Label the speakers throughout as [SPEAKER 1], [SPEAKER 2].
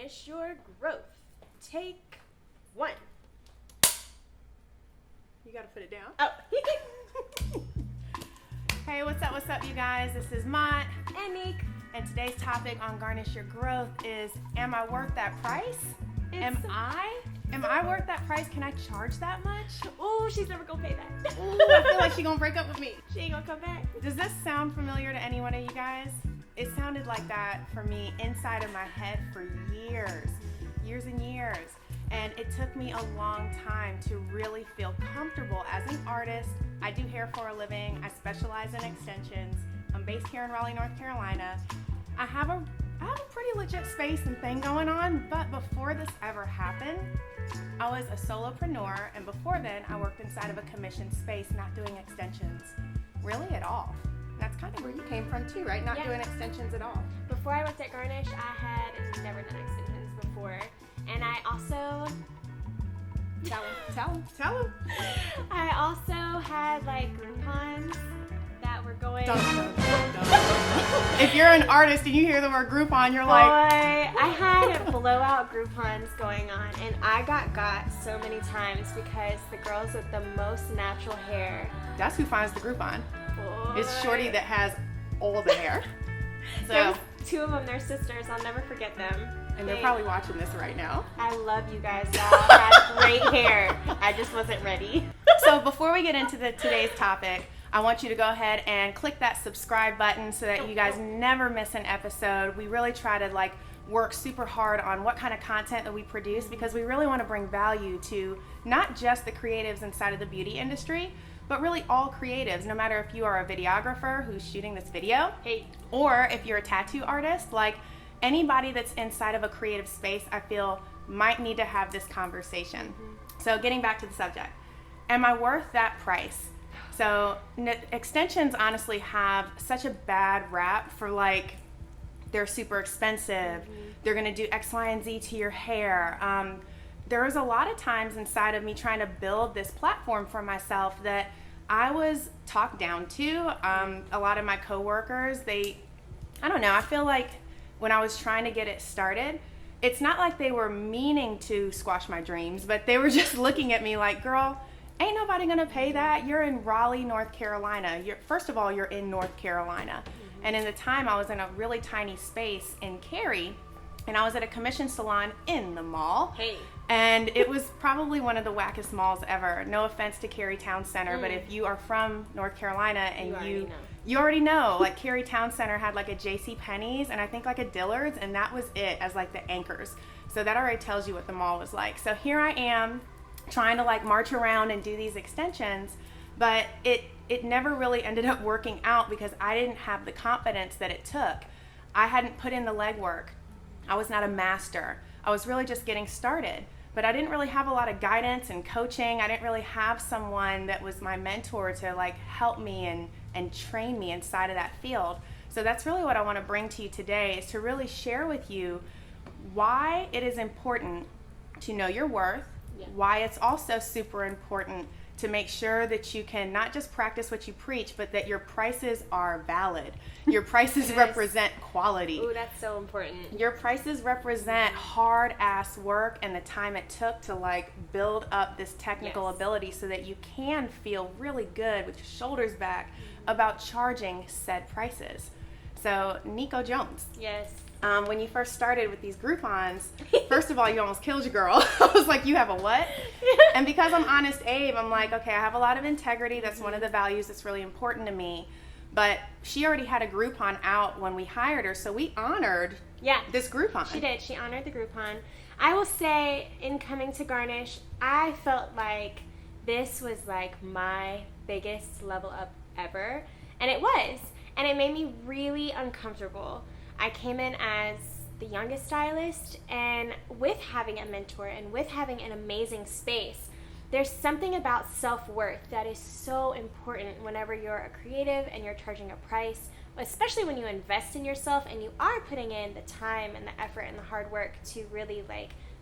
[SPEAKER 1] Garnish your growth. Take 1.
[SPEAKER 2] You gotta put it down.
[SPEAKER 1] Oh.
[SPEAKER 2] Hey, what's up, you guys? This is Mott.
[SPEAKER 1] And Nick.
[SPEAKER 2] And today's topic on Garnish Your Growth is, am I worth that price? Am I worth that price? Can I charge that much?
[SPEAKER 1] Oh, she's never gonna pay that.
[SPEAKER 2] Ooh, I feel like she's gonna break up with me.
[SPEAKER 1] She ain't gonna come back.
[SPEAKER 2] Does this sound familiar to any one of you guys? It sounded like that for me inside of my head for years and years. And it took me a long time to really feel comfortable as an artist. I do hair for a living. I specialize in extensions. I'm based here in Raleigh, North Carolina. I have a pretty legit space and thing going on, but before this ever happened, I was a solopreneur, and before then, I worked inside of a commissioned space, not doing extensions really at all. And that's kind of where you came from too, right? Not doing extensions at all.
[SPEAKER 1] Before I worked at Garnish, I had never done extensions before. And I also...
[SPEAKER 2] Tell them.
[SPEAKER 1] I also had like Groupons that were going...
[SPEAKER 2] If you're an artist and you hear the word Groupon, you're like...
[SPEAKER 1] I had blowout Groupons going on, and I got so many times because the girls with the most natural hair...
[SPEAKER 2] That's who finds the Groupon.
[SPEAKER 1] Boy.
[SPEAKER 2] It's Shorty that has all the hair. So,
[SPEAKER 1] There's 2 of them, they're sisters. I'll never forget them.
[SPEAKER 2] and they're probably watching this right now.
[SPEAKER 1] I love you guys. Y'all had great hair. I just wasn't ready.
[SPEAKER 2] So before we get into today's topic, I want you to go ahead and click that subscribe button so that you guys never miss an episode. We really try to work super hard on what kind of content that we produce because we really want to bring value to not just the creatives inside of the beauty industry, but really all creatives, no matter if you are a videographer who's shooting this video, or if you're a tattoo artist, anybody that's inside of a creative space, I feel might need to have this conversation. So getting back to the subject, am I worth that price? So extensions honestly have such a bad rap for they're super expensive. They're gonna do X, Y, and Z to your hair. There was a lot of times inside of me trying to build this platform for myself that I was talked down to. A lot of my coworkers, I don't know, I feel like when I was trying to get it started, it's not like they were meaning to squash my dreams, but they were just looking at me like, girl, ain't nobody gonna pay that. You're in Raleigh, North Carolina. First of all, you're in North Carolina. And in the time, I was in a really tiny space in Cary, and I was at a commission salon in the mall. And it was probably one of the wackest malls ever. No offense to Cary Town Center, but if you are from North Carolina and you already know, Cary Town Center had a J.C. Penney's and I think a Dillard's, and that was it as the anchors. So that already tells you what the mall was like. So here I am trying to march around and do these extensions, but it never really ended up working out because I didn't have the confidence that it took. I hadn't put in the legwork. I was not a master. I was really just getting started, but I didn't really have a lot of guidance and coaching. I didn't really have someone that was my mentor to help me and train me inside of that field. So that's really what I want to bring to you today, is to really share with you why it is important to know your worth, why it's also super important to make sure that you can not just practice what you preach, but that your prices are valid. Your prices represent quality.
[SPEAKER 1] Ooh, that's so important.
[SPEAKER 2] Your prices represent hard ass work and the time it took to build up this technical ability so that you can feel really good with your shoulders back about charging said prices. So Nico Jones.
[SPEAKER 1] Yes.
[SPEAKER 2] When you first started with these Groupons, first of all, you almost killed your girl. I was like, you have a what? And because I'm Honest Abe, I'm like, okay, I have a lot of integrity. That's one of the values that's really important to me. But she already had a Groupon out when we hired her, so we honored this Groupon.
[SPEAKER 1] She did. She honored the Groupon. I will say, in coming to Garnish, I felt like this was my biggest level up ever. And it was. And it made me really uncomfortable. I came in as the youngest stylist, and with having a mentor and with having an amazing space, there's something about self-worth that is so important whenever you're a creative and you're charging a price, especially when you invest in yourself and you are putting in the time and the effort and the hard work to really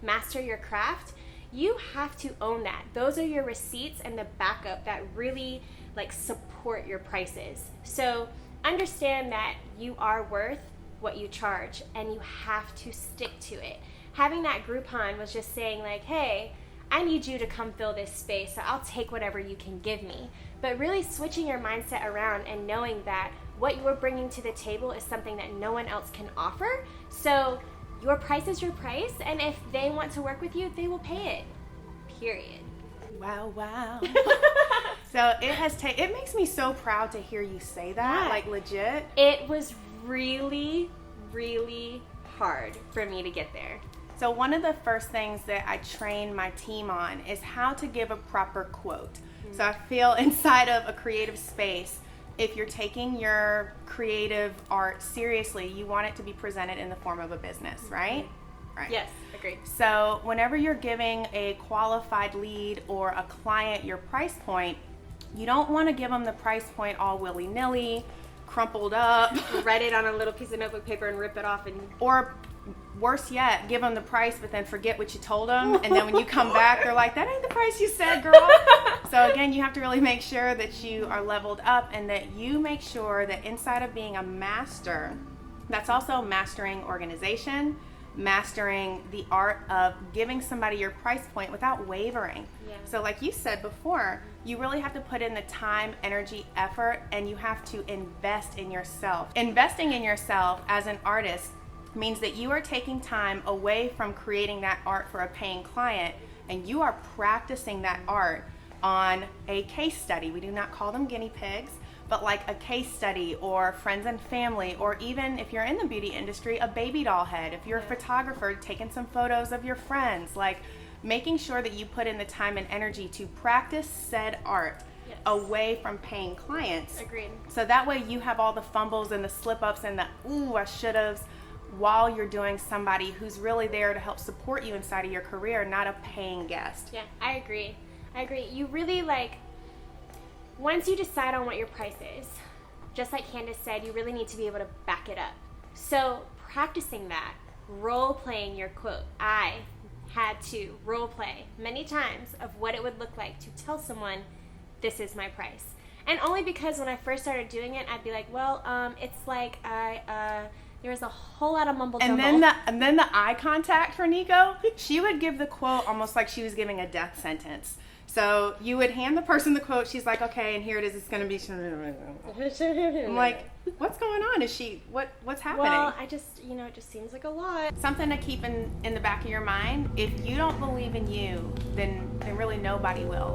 [SPEAKER 1] master your craft. You have to own that. Those are your receipts and the backup that really support your prices. So understand that you are worth what you charge, and you have to stick to it. having that Groupon was just saying like, hey, I need you to come fill this space, so I'll take whatever you can give me. But really switching your mindset around and knowing that what you're bringing to the table is something that no one else can offer. So your price is your price, and if they want to work with you, they will pay it. Period.
[SPEAKER 2] Wow, wow. So it makes me so proud to hear you say that, like legit.
[SPEAKER 1] It was really, really hard for me to get there.
[SPEAKER 2] So one of the first things that I train my team on is how to give a proper quote. Mm-hmm. So I feel inside of a creative space, if you're taking your creative art seriously, you want it to be presented in the form of a business, right?
[SPEAKER 1] Mm-hmm. Right. Yes, agreed.
[SPEAKER 2] So whenever you're giving a qualified lead or a client your price point, you don't want to give them the price point all willy-nilly, crumpled up.
[SPEAKER 1] Write it on a little piece of notebook paper and rip it off.
[SPEAKER 2] Or worse yet, give them the price but then forget what you told them, and then when you come back they're like, that ain't the price you said, girl. So again, you have to really make sure that you are leveled up and that you make sure that inside of being a master, that's also mastering organization, mastering the art of giving somebody your price point without wavering. Yeah. So like you said before, you really have to put in the time, energy, effort, and you have to invest in yourself. Investing in yourself as an artist means that you are taking time away from creating that art for a paying client, and you are practicing that art on a case study. We do not call them guinea pigs, but like a case study or friends and family, or even if you're in the beauty industry, a baby doll head. If you're a photographer, taking some photos of your friends, like making sure that you put in the time and energy to practice said art. Yes. Away from paying clients.
[SPEAKER 1] Agreed.
[SPEAKER 2] So that way you have all the fumbles and the slip-ups and the ooh, I should've, while you're doing somebody who's really there to help support you inside of your career, not a paying guest.
[SPEAKER 1] Yeah, I agree. You really once you decide on what your price is, just like Candice said, you really need to be able to back it up. So practicing that, role-playing your quote. I had to role-play many times of what it would look like to tell someone, this is my price. And only because when I first started doing it, I'd be like, well, it's like there was a whole lot of mumble jumble.
[SPEAKER 2] And then the eye contact for Nico, she would give the quote almost like she was giving a death sentence. So you would hand the person the quote. She's like, okay, and here it is. It's going to be. I'm like, what's going on? Is she what's happening?
[SPEAKER 1] Well, I just it just seems like a lot.
[SPEAKER 2] Something to keep in the back of your mind. If you don't believe in you, then really nobody will.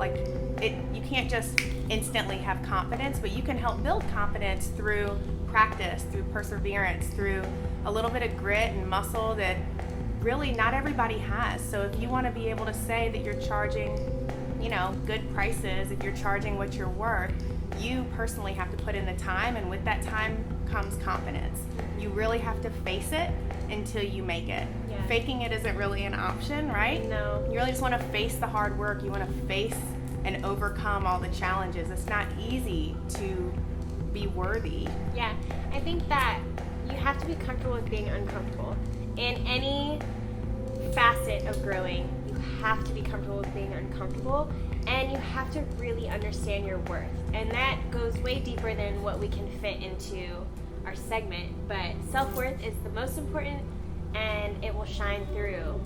[SPEAKER 2] You can't just instantly have confidence, but you can help build confidence through practice, through perseverance, through a little bit of grit and muscle that really not everybody has. So if you want to be able to say that you're charging, good prices, if you're charging what you're worth, you personally have to put in the time, and with that time comes confidence. You really have to face it until you make it. Yeah. Faking it isn't really an option, right?
[SPEAKER 1] No.
[SPEAKER 2] You really just want to face the hard work. You want to face and overcome all the challenges. It's not easy to be worthy.
[SPEAKER 1] Yeah, I think that you have to be comfortable with being uncomfortable. In any facet of growing, you have to be comfortable with being uncomfortable, and you have to really understand your worth. And that goes way deeper than what we can fit into our segment, but self-worth is the most important, and it will shine through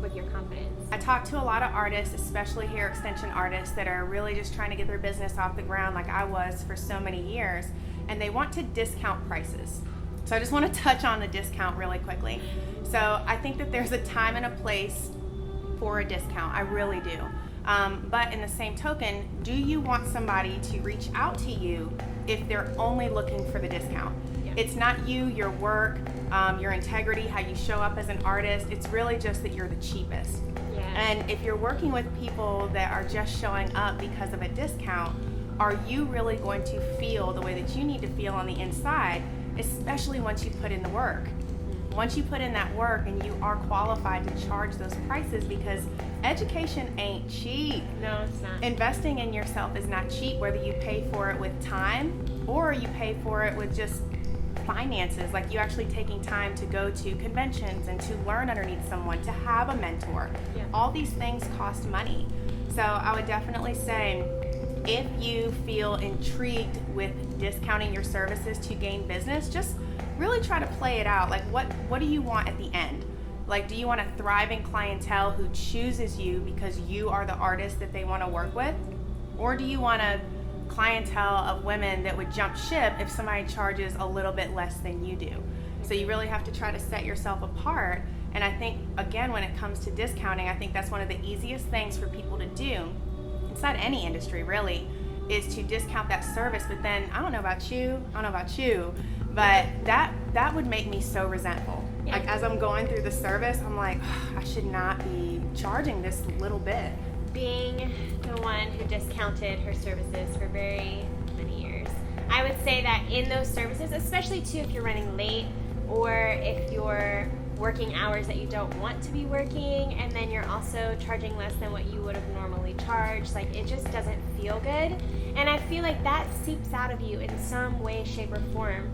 [SPEAKER 1] with your confidence.
[SPEAKER 2] I talk to a lot of artists, especially hair extension artists, that are really just trying to get their business off the ground like I was for so many years, and they want to discount prices. So I just want to touch on the discount really quickly. So I think that there's a time and a place for a discount. I really do. But in the same token, do you want somebody to reach out to you if they're only looking for the discount? Yeah. It's not you, your work, your integrity, how you show up as an artist. It's really just that you're the cheapest. Yeah. And if you're working with people that are just showing up because of a discount, are you really going to feel the way that you need to feel on the inside, especially once you put in the work? Once you put in that work and you are qualified to charge those prices, because education ain't cheap.
[SPEAKER 1] No, it's not.
[SPEAKER 2] Investing in yourself is not cheap, whether you pay for it with time or you pay for it with just finances, like you actually taking time to go to conventions and to learn underneath someone, to have a mentor. Yeah. All these things cost money. So I would definitely say, if you feel intrigued with discounting your services to gain business, just really try to play it out. Like what do you want at the end? Like, do you want a thriving clientele who chooses you because you are the artist that they want to work with? Or do you want a clientele of women that would jump ship if somebody charges a little bit less than you do? So you really have to try to set yourself apart. And I think, again, when it comes to discounting, I think that's one of the easiest things for people to do inside any industry, really, is to discount that service. But then, I don't know about you, but that would make me so resentful.
[SPEAKER 1] Yeah.
[SPEAKER 2] Like, as I'm going through the service, I'm like, I should not be charging this little bit.
[SPEAKER 1] Being the one who discounted her services for very many years, I would say that in those services, especially too if you're running late or if you're working hours that you don't want to be working, and then you're also charging less than what you would have normally charged, like, it just doesn't feel good. And I feel like that seeps out of you in some way, shape, or form.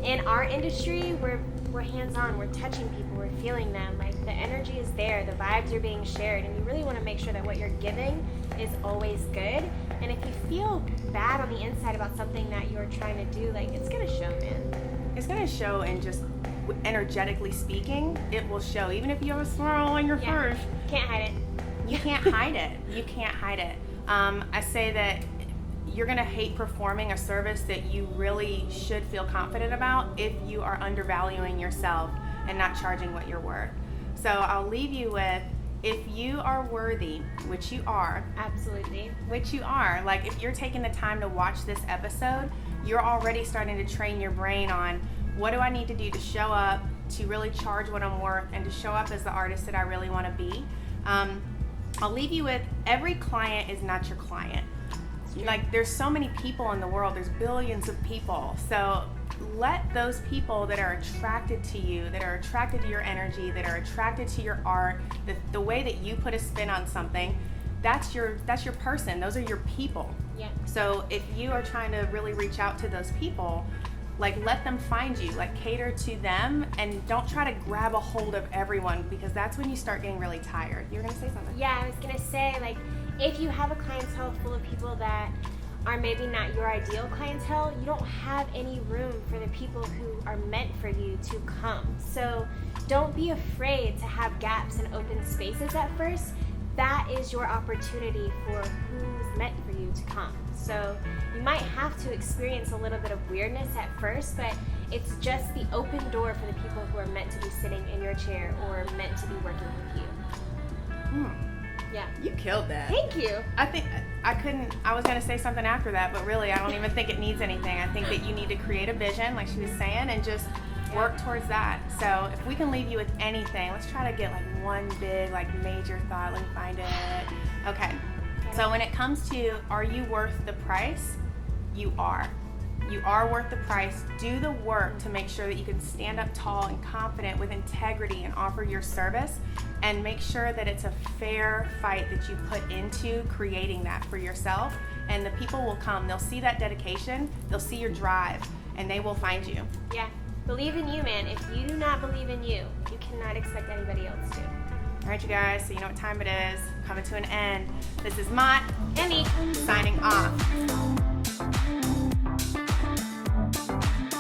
[SPEAKER 1] In our industry, we're hands-on, we're touching people, we're feeling them, like the energy is there, the vibes are being shared, and you really want to make sure that what you're giving is always good. And if you feel bad on the inside about something that you're trying to do, like, it's gonna show, man.
[SPEAKER 2] It's gonna show, and just energetically speaking, it will show. Even if you have a swirl on your face,
[SPEAKER 1] can't hide it.
[SPEAKER 2] You can't hide it. You can't hide it. I say that you're gonna hate performing a service that you really should feel confident about if you are undervaluing yourself and not charging what you're worth. So I'll leave you with, if you are worthy, which you are,
[SPEAKER 1] Absolutely.
[SPEAKER 2] which you are, like, if you're taking the time to watch this episode, you're already starting to train your brain on, what do I need to do to show up, to really charge what I'm worth, and to show up as the artist that I really want to be. I'll leave you with, every client is not your client. Like, there's so many people in the world, there's billions of people. So let those people that are attracted to you, that are attracted to your energy, that are attracted to your art, the way that you put a spin on something, that's your person. Those are your people.
[SPEAKER 1] Yeah.
[SPEAKER 2] So if you are trying to really reach out to those people, like, let them find you, like, cater to them, and don't try to grab a hold of everyone, because that's when you start getting really tired. You were gonna say something?
[SPEAKER 1] Yeah, I was gonna say, like, if you have a clientele full of people that are maybe not your ideal clientele, you don't have any room for the people who are meant for you to come. So don't be afraid to have gaps and open spaces at first. That is your opportunity for who's meant for you to come. So you might have to experience a little bit of weirdness at first, but it's just the open door for the people who are meant to be sitting in your chair or meant to be working with you. Yeah.
[SPEAKER 2] You killed that.
[SPEAKER 1] Thank you.
[SPEAKER 2] I was gonna say something after that, but really I don't even think it needs anything. I think that you need to create a vision, like she was saying, and just work towards that. So if we can leave you with anything, let's try to get like one big, like, major thought. Let me find it. Okay. So when it comes to, are you worth the price? You are. You are worth the price. Do the work to make sure that you can stand up tall and confident with integrity and offer your service, and make sure that it's a fair fight that you put into creating that for yourself, and the people will come. They'll see that dedication, they'll see your drive, and they will find you.
[SPEAKER 1] Yeah. Believe in you, man. If you do not believe in you, you cannot expect anybody else to.
[SPEAKER 2] All right, you guys, so you know what time it is. Coming to an end. This is Mott
[SPEAKER 1] Emmy.
[SPEAKER 2] signing off.